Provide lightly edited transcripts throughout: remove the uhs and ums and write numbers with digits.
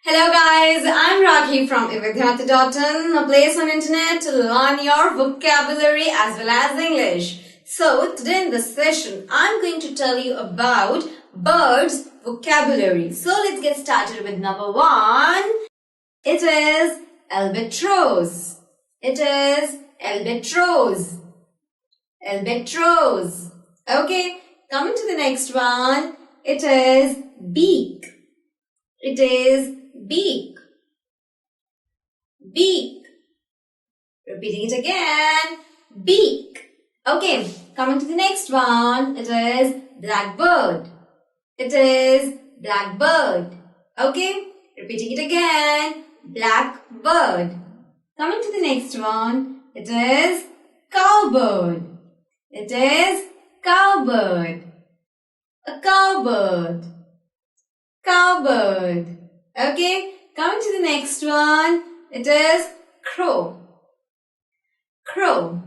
Hello guys, I'm Rakhi from Evidhyata.in, a place on internet to learn your vocabulary as well as English. So today in this session, I'm going to tell you about birds vocabulary. So let's get started with number 1. It is albatross. It is albatross. Albatross. Okay, coming to the next one. It is beak. It is beak. Beak. Repeating it again. Beak. Okay, coming to the next one. It is blackbird. It is blackbird. Okay, repeating it again. Blackbird. Coming to the next one. It is cowbird. It is cowbird. A cowbird. Cowbird. Okay, coming to the next one. It is crow. Crow.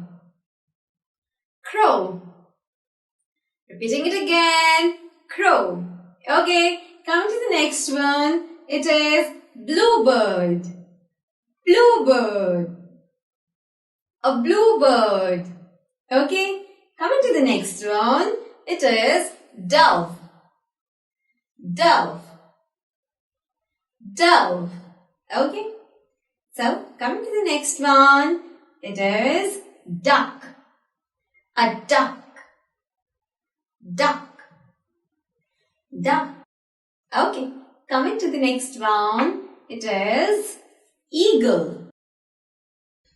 Crow. Repeating it again. Crow. Okay, coming to the next one. It is bluebird. Bluebird. A bluebird. Okay, coming to the next one. It is dove. Dove. Dove. Okay. So, coming to the next one. It is duck. A duck. Duck. Duck. Okay. Coming to the next one. It is eagle.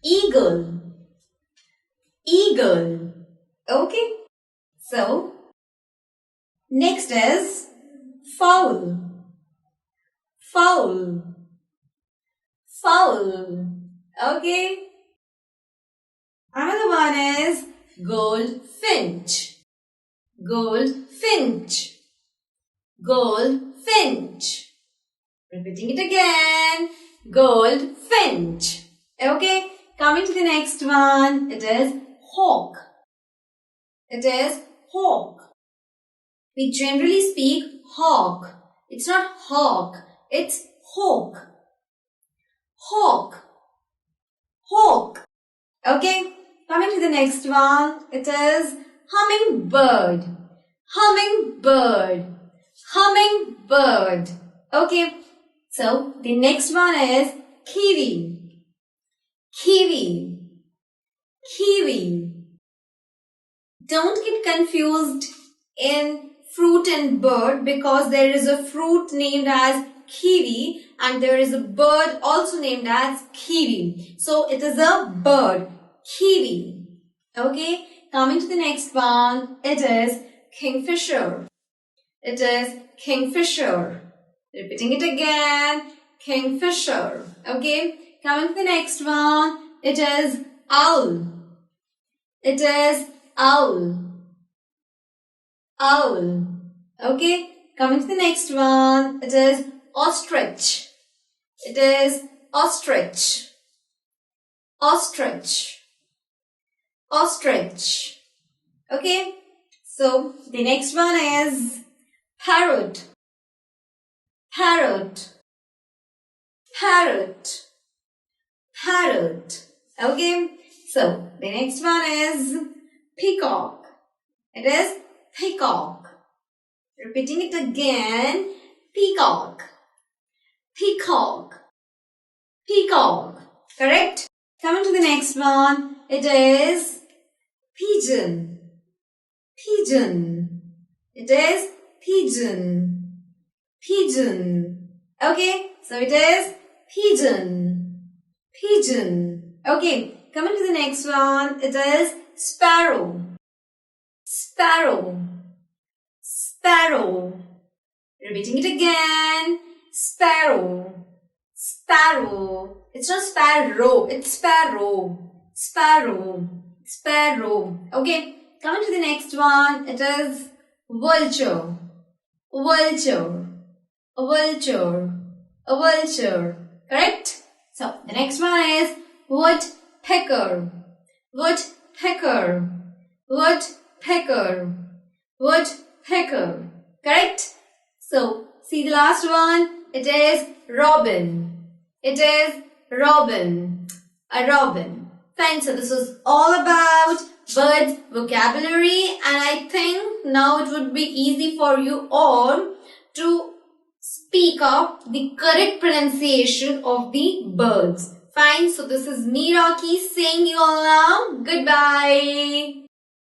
Eagle. Eagle. Okay. So, next is fowl. Fowl. Fowl. Okay. Another one is goldfinch. Goldfinch. Goldfinch. Repeating it again. Goldfinch. Okay. Coming to the next one. It is hawk. It is hawk. We generally speak hawk. It's not hawk. It's hawk. Hawk. Hawk. Okay. Coming to the next one. It is hummingbird. Hummingbird. Hummingbird. Okay. So, the next one is kiwi. Kiwi. Kiwi. Don't get confused in fruit and bird because there is a fruit named as kiwi and there is a bird also named as kiwi. So it is a bird, kiwi. Okay, coming to the next one, it is kingfisher. It is kingfisher. Repeating it again, kingfisher. Okay, coming to the next one, it is owl. It is owl. Owl. Okay. Coming to the next one. It is ostrich. It is ostrich. Ostrich. Ostrich. Okay. So, the next one is parrot. Parrot. Parrot. Parrot. Okay. So, the next one is peacock. It is peacock. Repeating it again. Peacock. Peacock. Peacock. Correct? Coming to the next one. It is pigeon. Pigeon. It is pigeon. Pigeon. Okay. So it is pigeon. Pigeon. Okay. Coming to the next one. It is sparrow. Sparrow. Sparrow. Repeating it again. Sparrow. Sparrow. It's not sparrow. It's sparrow. Sparrow. Sparrow. Okay. Coming to the next one. It is vulture. Vulture. A vulture. A vulture. Correct? So, the next one is woodpecker. Woodpecker. Woodpecker. Woodpecker. Correct? So, see the last one. It is robin. It is robin. A robin. Fine. So this was all about birds vocabulary, and I think now it would be easy for you all to speak up the correct pronunciation of the birds. Fine. So this is me, Rocky, saying you all now. Goodbye.